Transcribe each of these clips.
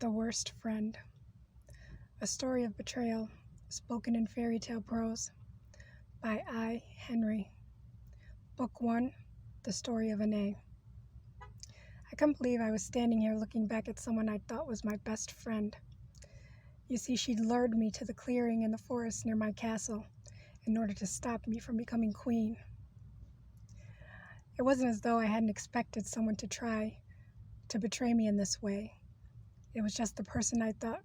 The Worst Friend. A Story of Betrayal, spoken in fairy tale prose, by I. Henry. Book 1, The Story of Annai. I can't believe I was standing here looking back at someone I thought was my best friend. You see, she'd lured me to the clearing in the forest near my castle in order to stop me from becoming queen. It wasn't as though I hadn't expected someone to try to betray me in this way. It was just the person I thought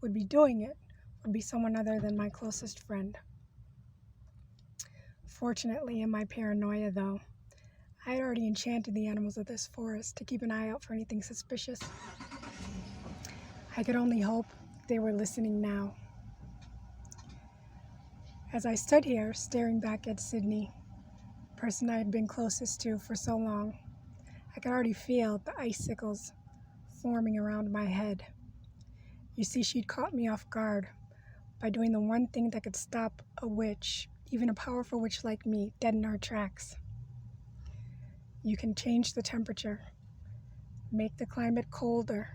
would be doing it would be someone other than my closest friend. Fortunately, in my paranoia, though, I had already enchanted the animals of this forest to keep an eye out for anything suspicious. I could only hope they were listening now. As I stood here, staring back at Sydney, the person I had been closest to for so long, I could already feel the icicles forming around my head. You see, she'd caught me off guard by doing the one thing that could stop a witch, even a powerful witch like me, dead in her tracks. You can change the temperature, make the climate colder,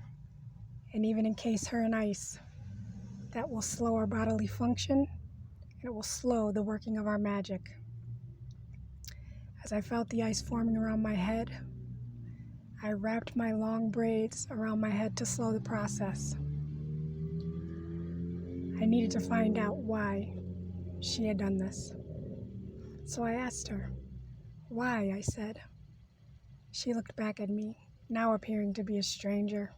and even encase her in ice. That will slow our bodily function, and it will slow the working of our magic. As I felt the ice forming around my head, I wrapped my long braids around my head to slow the process. I needed to find out why she had done this. So I asked her. Why, I said. She looked back at me, now appearing to be a stranger.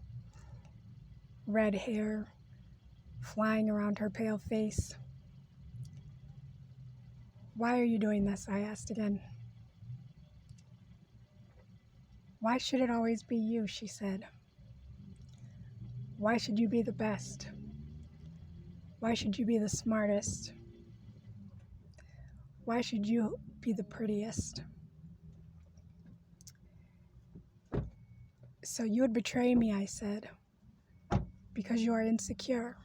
Red hair flying around her pale face. Why are you doing this? I asked again. Why should it always be you? She said. Why should you be the best? Why should you be the smartest? Why should you be the prettiest? So you would betray me, I said, because you are insecure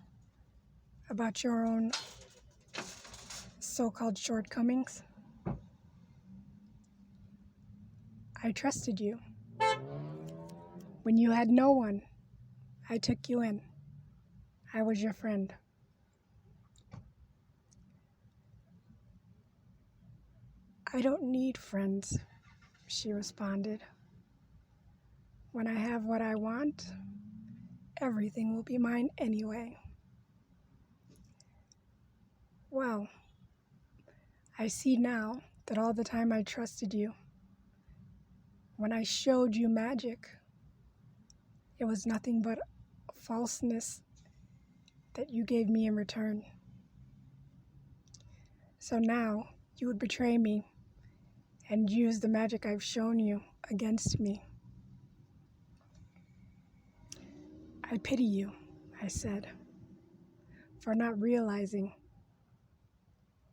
about your own so-called shortcomings? I trusted you. When you had no one, I took you in. I was your friend. I don't need friends, she responded. When I have what I want, everything will be mine anyway. Well, I see now that all the time I trusted you, when I showed you magic, it was nothing but falseness that you gave me in return. So now you would betray me and use the magic I've shown you against me. I pity you, I said, for not realizing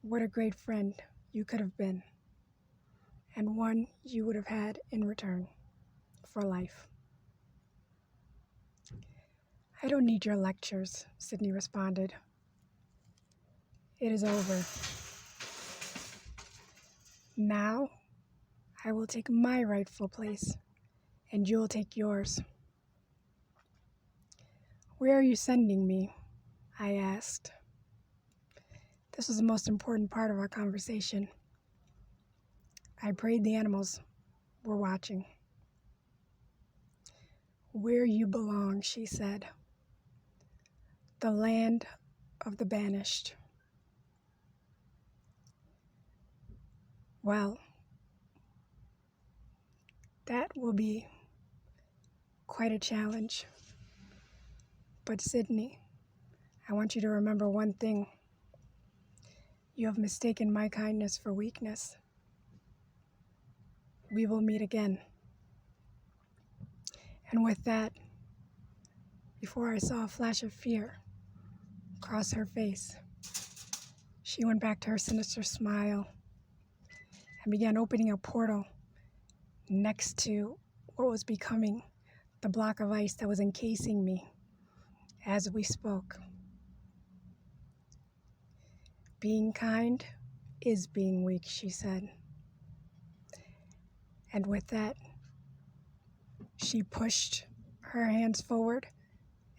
what a great friend you could have been, and one you would have had in return for life. I don't need your lectures, Sydney responded. It is over. Now, I will take my rightful place, and you will take yours. Where are you sending me? I asked. This was the most important part of our conversation. I prayed the animals were watching. Where you belong, she said. The land of the banished. Well, that will be quite a challenge. But Sydney, I want you to remember one thing. You have mistaken my kindness for weakness. We will meet again. And with that, before I saw a flash of fear cross her face, she went back to her sinister smile and began opening a portal next to what was becoming the block of ice that was encasing me as we spoke. Being kind is being weak, she said. And with that, she pushed her hands forward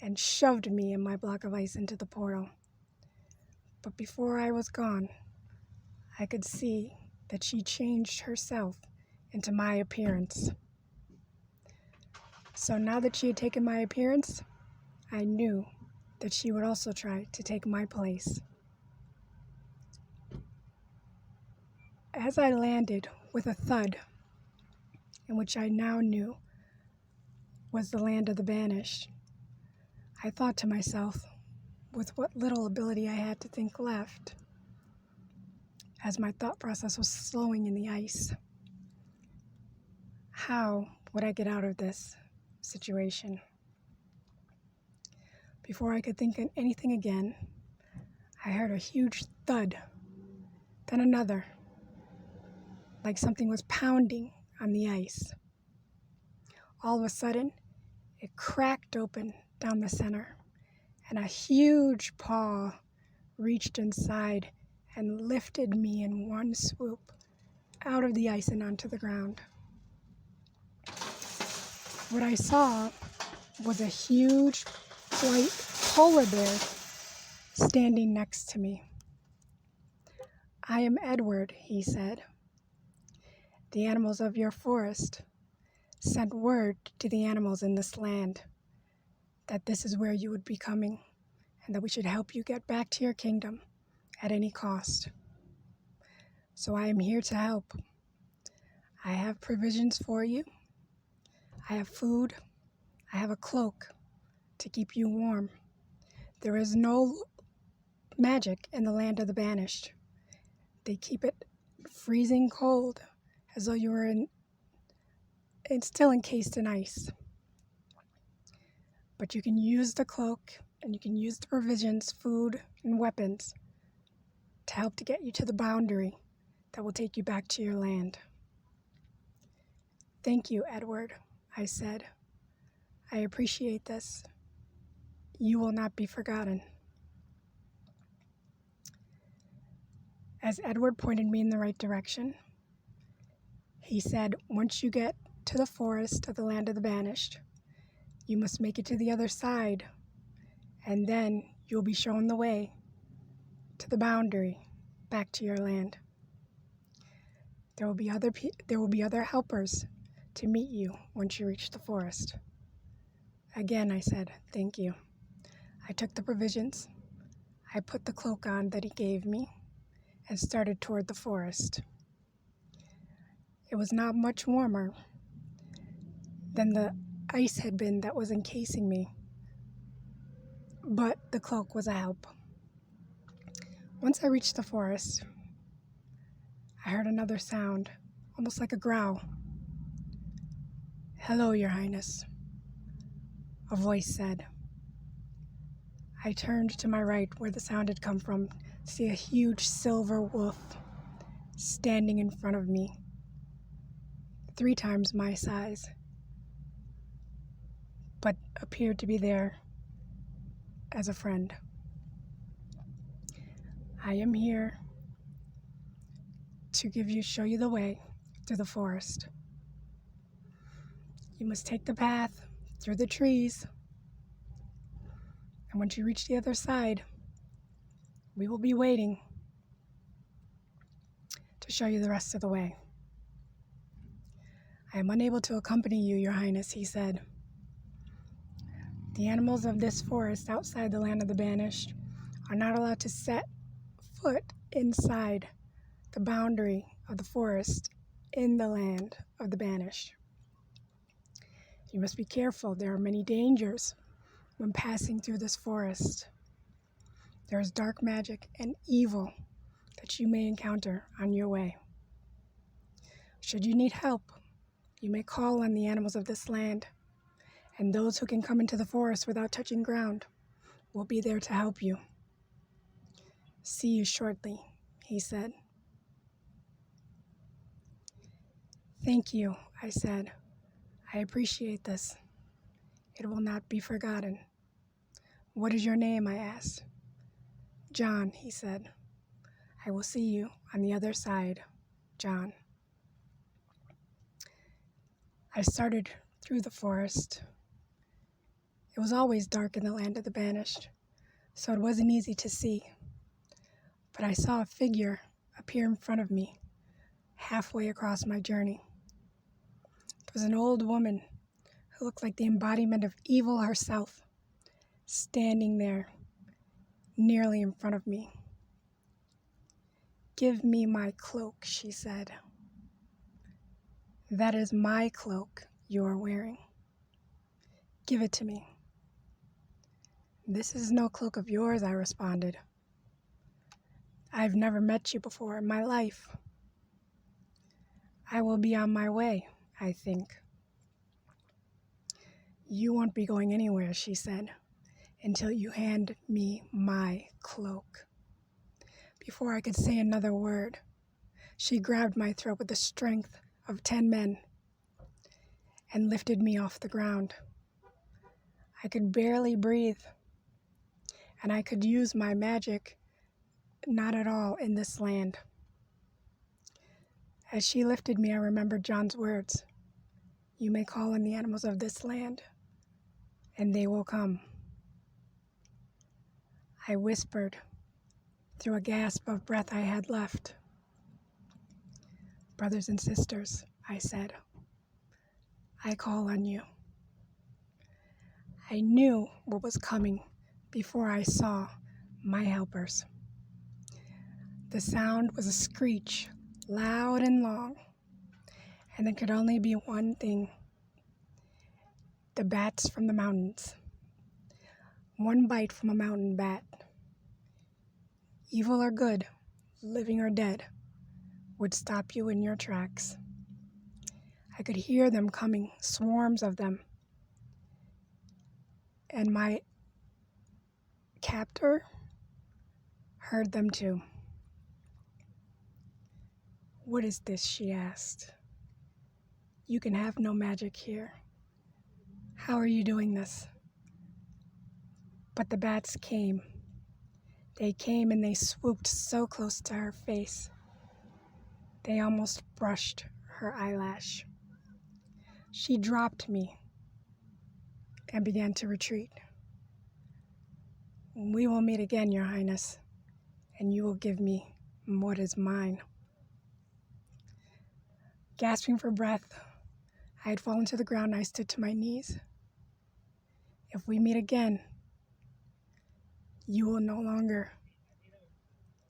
and shoved me and my block of ice into the portal. But before I was gone, I could see that she changed herself into my appearance. So now that she had taken my appearance, I knew that she would also try to take my place. As I landed with a thud, in which I now knew was the land of the banished, I thought to myself, with what little ability I had to think left, as my thought process was slowing in the ice, how would I get out of this situation? Before I could think of anything again, I heard a huge thud, then another, like something was pounding on the ice. All of a sudden, it cracked open down the center, and a huge paw reached inside and lifted me in one swoop out of the ice and onto the ground. What I saw was a huge white polar bear standing next to me. "I am Edward," he said. "The animals of your forest sent word to the animals in this land that this is where you would be coming and that we should help you get back to your kingdom at any cost. So I am here to help. I have provisions for you. I have food. I have a cloak to keep you warm. There is no magic in the land of the banished. They keep it freezing cold, as though you were still encased in ice. But you can use the cloak, and you can use the provisions, food, and weapons to help to get you to the boundary that will take you back to your land." "Thank you, Edward," I said. "I appreciate this. You will not be forgotten." As Edward pointed me in the right direction, he said, "Once you get to the forest of the land of the banished, you must make it to the other side, and then you'll be shown the way to the boundary back to your land. There will be other helpers to meet you once you reach the forest." Again, I said, "Thank you." I took the provisions, I put the cloak on that he gave me, and started toward the forest. It was not much warmer than the ice had been that was encasing me, but the cloak was a help. Once I reached the forest, I heard another sound, almost like a growl. "Hello, Your Highness," a voice said. I turned to my right, where the sound had come from, to see a huge silver wolf standing in front of me, 3 times my size, but appeared to be there as a friend. "I am here to show you the way through the forest. You must take the path through the trees, and once you reach the other side, we will be waiting to show you the rest of the way." "I am unable to accompany you, Your Highness," he said. "The animals of this forest outside the land of the banished are not allowed to set foot inside the boundary of the forest in the land of the banished. You must be careful. There are many dangers when passing through this forest. There is dark magic and evil that you may encounter on your way. Should you need help, you may call on the animals of this land, and those who can come into the forest without touching ground will be there to help you. See you shortly," he said. "Thank you," I said. "I appreciate this. It will not be forgotten." "What is your name?" I asked. "John," he said. "I will see you on the other side, John." I started through the forest It was always dark in the land of the banished, so it wasn't easy to see. But I saw a figure appear in front of me, halfway across my journey. It was an old woman who looked like the embodiment of evil herself, standing there, nearly in front of me. "Give me my cloak," she said. "That is my cloak you are wearing. Give it to me." "This is no cloak of yours," I responded. "I've never met you before in my life. I will be on my way, I think." "You won't be going anywhere," she said, "until you hand me my cloak." Before I could say another word, she grabbed my throat with the strength of 10 men and lifted me off the ground. I could barely breathe, and I could use my magic not at all in this land. As she lifted me, I remembered John's words, "You may call in the animals of this land, and they will come." I whispered through a gasp of breath I had left, "Brothers and sisters," I said, "I call on you." I knew what was coming before I saw my helpers. The sound was a screech, loud and long, and there could only be one thing: the bats from the mountains. One bite from a mountain bat, evil or good, living or dead, would stop you in your tracks. I could hear them coming, swarms of them, and my captor heard them too. "What is this?" she asked. "You can have no magic here. How are you doing this?" But the bats came. They came and they swooped so close to her face, they almost brushed her eyelash. She dropped me and began to retreat. "We will meet again, Your Highness, and you will give me what is mine." Gasping for breath, I had fallen to the ground and I stood to my knees. "If we meet again, you will no longer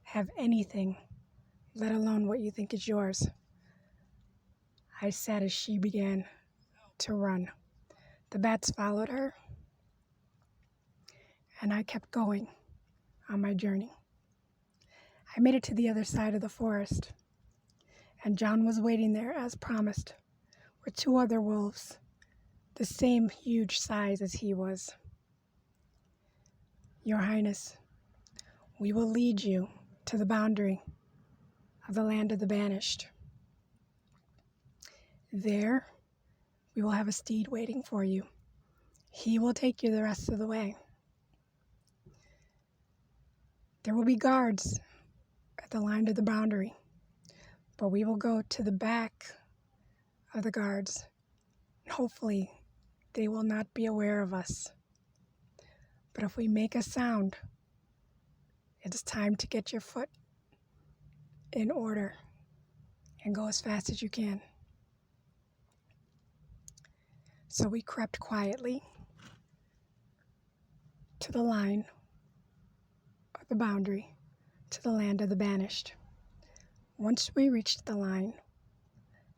have anything, let alone what you think is yours," I said as she began to run. The bats followed her, and I kept going on my journey. I made it to the other side of the forest, and John was waiting there as promised, with 2 other wolves, the same huge size as he was. "Your Highness, we will lead you to the boundary of the land of the banished. There, we will have a steed waiting for you. He will take you the rest of the way. There will be guards at the line of the boundary, but we will go to the back of the guards, and hopefully they will not be aware of us. But if we make a sound, it is time to get your foot in order and go as fast as you can." So we crept quietly to the line of the boundary to the land of the banished. Once we reached the line,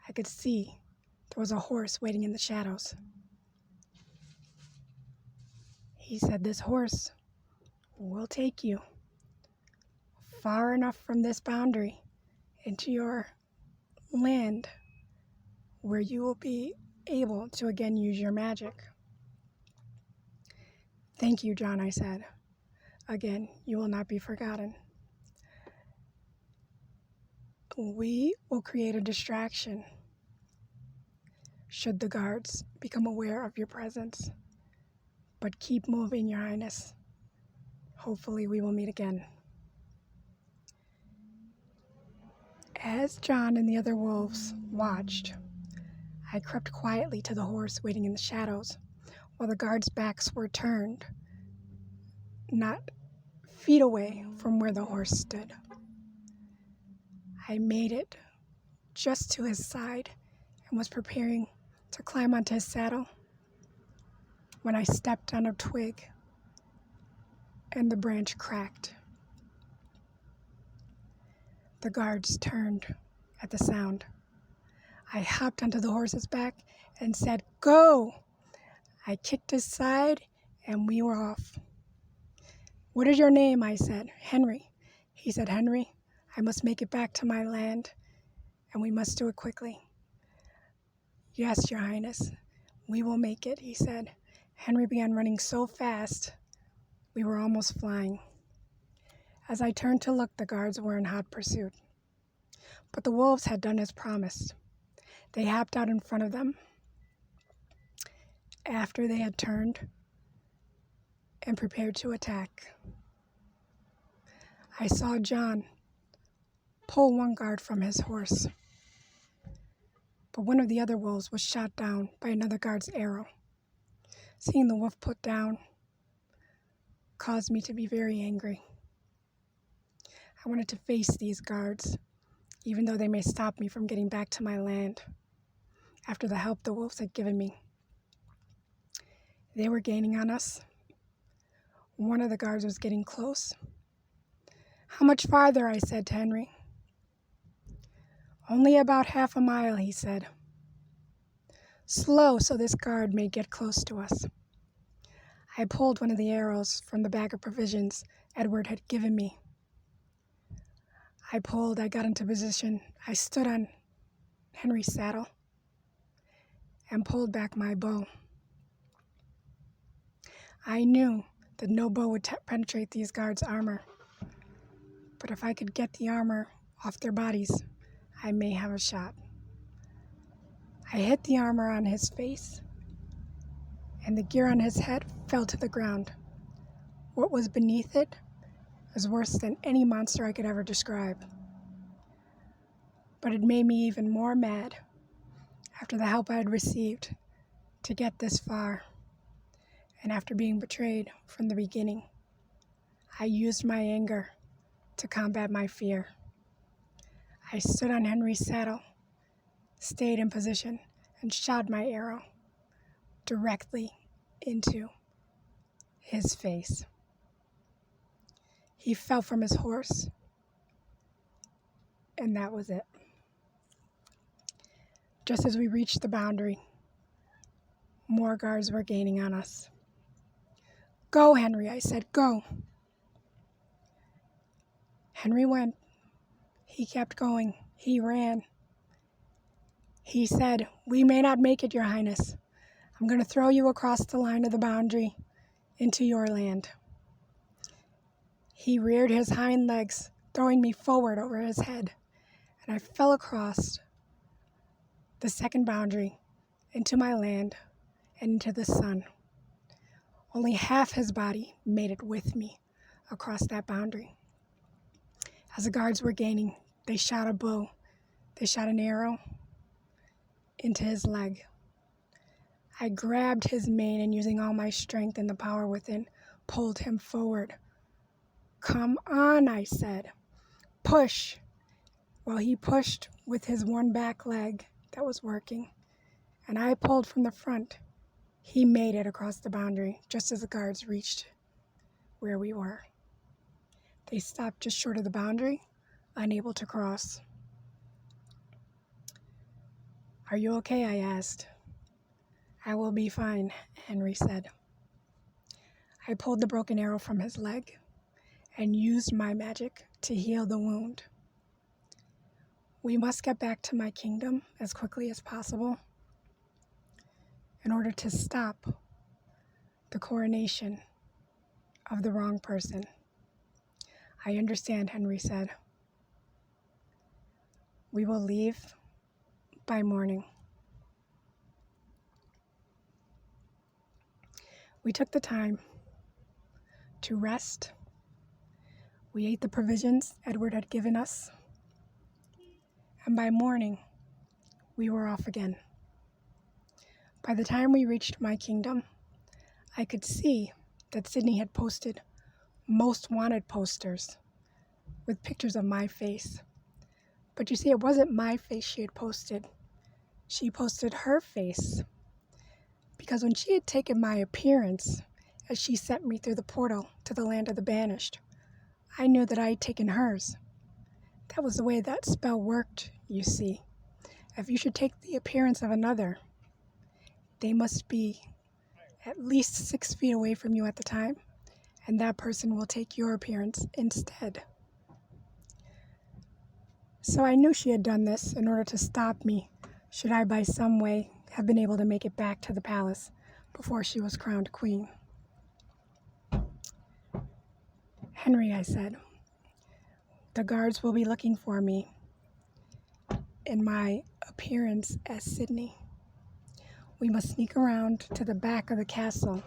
I could see there was a horse waiting in the shadows. He said, "This horse will take you far enough from this boundary into your land where you will be able to again use your magic." "Thank you, John," I said. "Again, you will not be forgotten. We will create a distraction should the guards become aware of your presence. But keep moving, Your Highness. Hopefully we will meet again." As John and the other wolves watched, I crept quietly to the horse waiting in the shadows. while the guards' backs were turned, not feet away from where the horse stood. I made it just to his side and was preparing to climb onto his saddle when I stepped on a twig and the branch cracked. The guards turned at the sound. I hopped onto the horse's back and said, "Go!" I kicked his side and we were off. "What is your name?" I said. "Henry." He said, "Henry, I must make it back to my land, and we must do it quickly." "Yes, Your Highness, we will make it," he said. Henry began running so fast, we were almost flying. As I turned to look, the guards were in hot pursuit. But the wolves had done as promised. They hopped out in front of them after they had turned and prepared to attack. I saw John pull one guard from his horse, but one of the other wolves was shot down by another guard's arrow. Seeing the wolf put down caused me to be very angry. I wanted to face these guards, even though they may stop me from getting back to my land after the help the wolves had given me. They were gaining on us. One of the guards was getting close. "How much farther?" I said to Henry. "Only about half a mile," he said. "Slow, so this guard may get close to us." I pulled one of the arrows from the bag of provisions Edward had given me. I got into position. I stood on Henry's saddle and pulled back my bow. I knew that no bow would penetrate these guards' armor, but if I could get the armor off their bodies, I may have a shot. I hit the armor on his face, and the gear on his head fell to the ground. What was beneath it was worse than any monster I could ever describe. But it made me even more mad after the help I had received to get this far, and after being betrayed from the beginning. I used my anger to combat my fear. I stood on Henry's saddle, stayed in position, and shot my arrow directly into his face. He fell from his horse, and that was it. Just as we reached the boundary, more guards were gaining on us. "Go, Henry," I said, "go." Henry went. He kept going. He ran. He said, "We may not make it, Your Highness. I'm going to throw you across the line of the boundary into your land." He reared his hind legs, throwing me forward over his head, and I fell across the second boundary into my land and into the sun. Only half his body made it with me across that boundary. As the guards were gaining, they shot a bow. They shot an arrow into his leg. I grabbed his mane and, using all my strength and the power within, pulled him forward. "Come on," I said. "Push." While he pushed with his one back leg that was working, and I pulled from the front, he made it across the boundary just as the guards reached where we were. They stopped just short of the boundary, unable to cross. "Are you okay?" I asked. "I will be fine," Henry said. I pulled the broken arrow from his leg and used my magic to heal the wound. We must get back to my kingdom as quickly as possible in order to stop the coronation of the wrong person. "I understand," Henry said. "We will leave by morning." We took the time to rest. We ate the provisions Edward had given us, and by morning, we were off again. By the time we reached my kingdom, I could see that Sydney had posted most wanted posters with pictures of my face. But you see, it wasn't my face she had posted. She posted her face because when she had taken my appearance as she sent me through the portal to the land of the banished, I knew that I had taken hers. That was the way that spell worked, you see. If you should take the appearance of another, they must be at least 6 feet away from you at the time, and that person will take your appearance instead. So I knew she had done this in order to stop me, should I by some way have been able to make it back to the palace before she was crowned queen. Henry, I said, the guards will be looking for me in my appearance as Sydney. We must sneak around to the back of the castle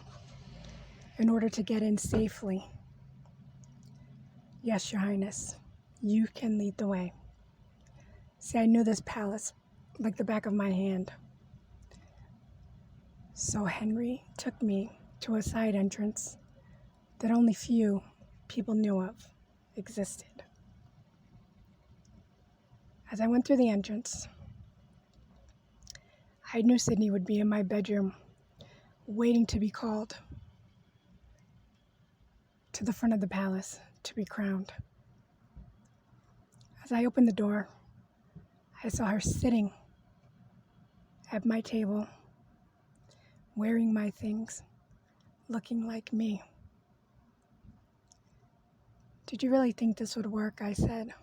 in order to get in safely. Yes, Your Highness, you can lead the way. See, I knew this palace like the back of my hand. So Henry took me to a side entrance that only few people knew of existed. As I went through the entrance, I knew Sydney would be in my bedroom, waiting to be called to the front of the palace to be crowned. As I opened the door, I saw her sitting at my table, wearing my things, looking like me. Did you really think this would work? I said.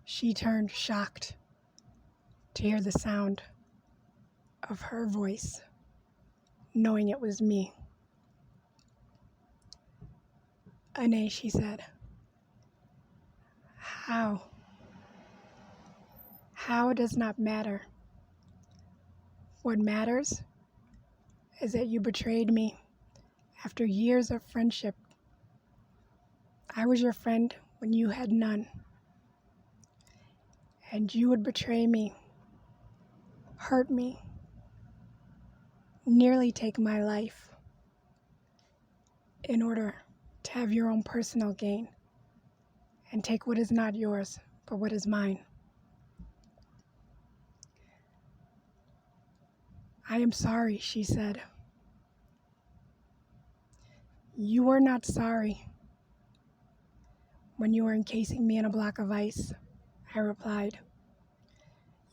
She turned shocked to hear the sound of her voice, knowing it was me. Annai, she said. How? How does not matter. What matters is that you betrayed me after years of friendship. I was your friend when you had none. And you would betray me, hurt me, nearly take my life in order to have your own personal gain and take what is not yours, but what is mine. I am sorry, she said. You were not sorry when you were encasing me in a block of ice, I replied.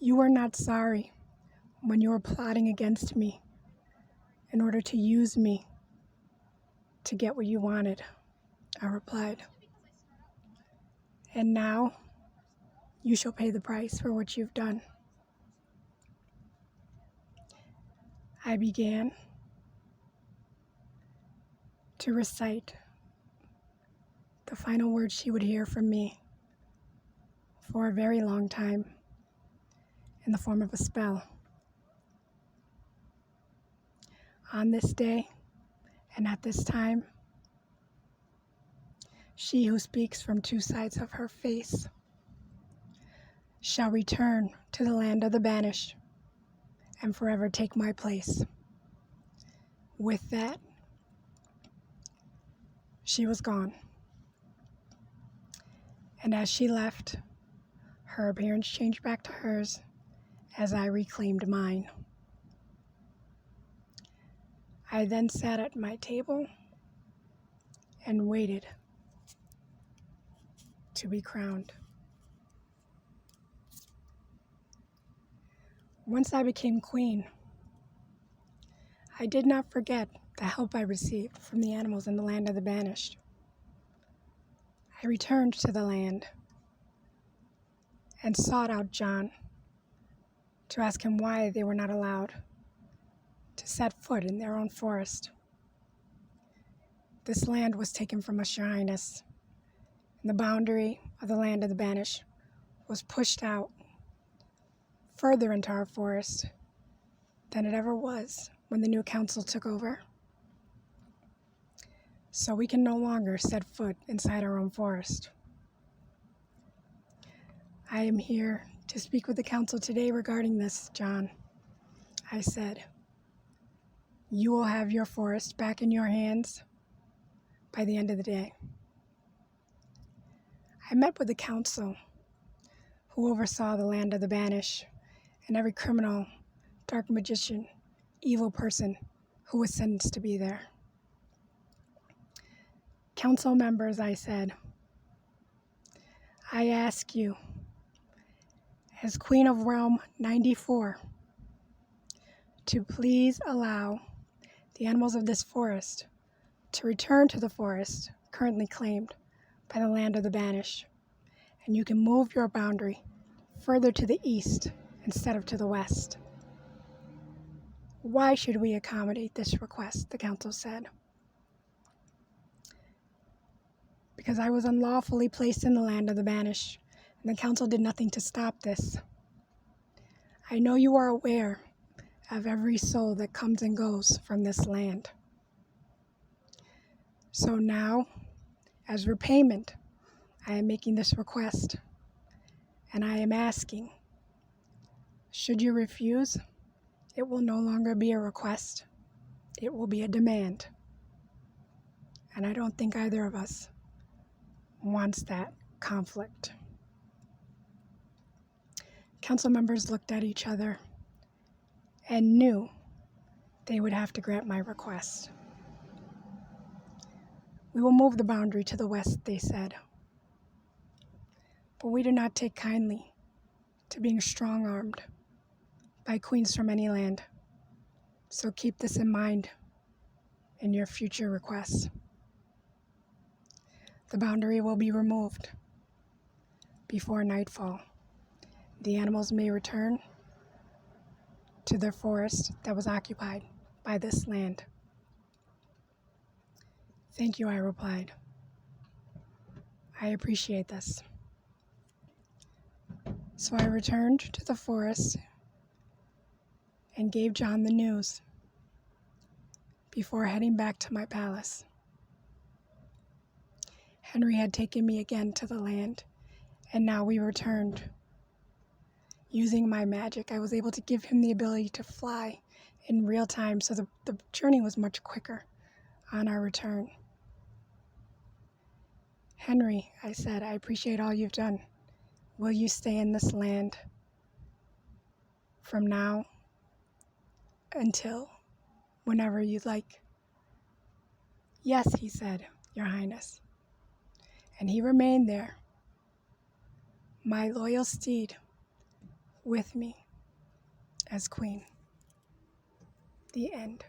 You were not sorry when you were plotting against me in order to use me to get what you wanted, I replied. And now you shall pay the price for what you've done. I began to recite the final words she would hear from me for a very long time in the form of a spell. On this day and at this time, she who speaks from two sides of her face shall return to the land of the banished and forever take my place. With that, she was gone. And as she left, her appearance changed back to hers as I reclaimed mine. I then sat at my table and waited to be crowned. Once I became queen, I did not forget the help I received from the animals in the land of the banished. I returned to the land and sought out John to ask him why they were not allowed to set foot in their own forest. This land was taken from us, Your Highness, and the boundary of the land of the banished was pushed out further into our forest than it ever was when the new council took over. So we can no longer set foot inside our own forest. I am here to speak with the council today regarding this, John, I said. You will have your forest back in your hands by the end of the day. I met with the council who oversaw the land of the banished and every criminal, dark magician, evil person who was sentenced to be there. Council members, I said, I ask you, as Queen of Realm 94, to please allow the animals of this forest to return to the forest currently claimed by the land of the banished, and you can move your boundary further to the east instead of to the west. Why should we accommodate this request? The council said. Because I was unlawfully placed in the land of the banished, and the council did nothing to stop this. I know you are aware of every soul that comes and goes from this land. So now, as repayment, I am making this request, and I am asking, should you refuse, it will no longer be a request, it will be a demand. And I don't think either of us wants that conflict. Council members looked at each other and knew they would have to grant my request. We will move the boundary to the west, they said. But we do not take kindly to being strong-armed by queens from any land. So keep this in mind in your future requests. The boundary will be removed before nightfall. The animals may return to their forest that was occupied by this land. Thank you, I replied. I appreciate this. So I returned to the forest and gave John the news before heading back to my palace. Henry had taken me again to the land, and now we returned. Using my magic, I was able to give him the ability to fly in real time, so the journey was much quicker on our return. Henry, I said, I appreciate all you've done. Will you stay in this land from now until whenever you'd like? Yes, he said, Your Highness. And he remained there, my loyal steed, with me as queen. The end.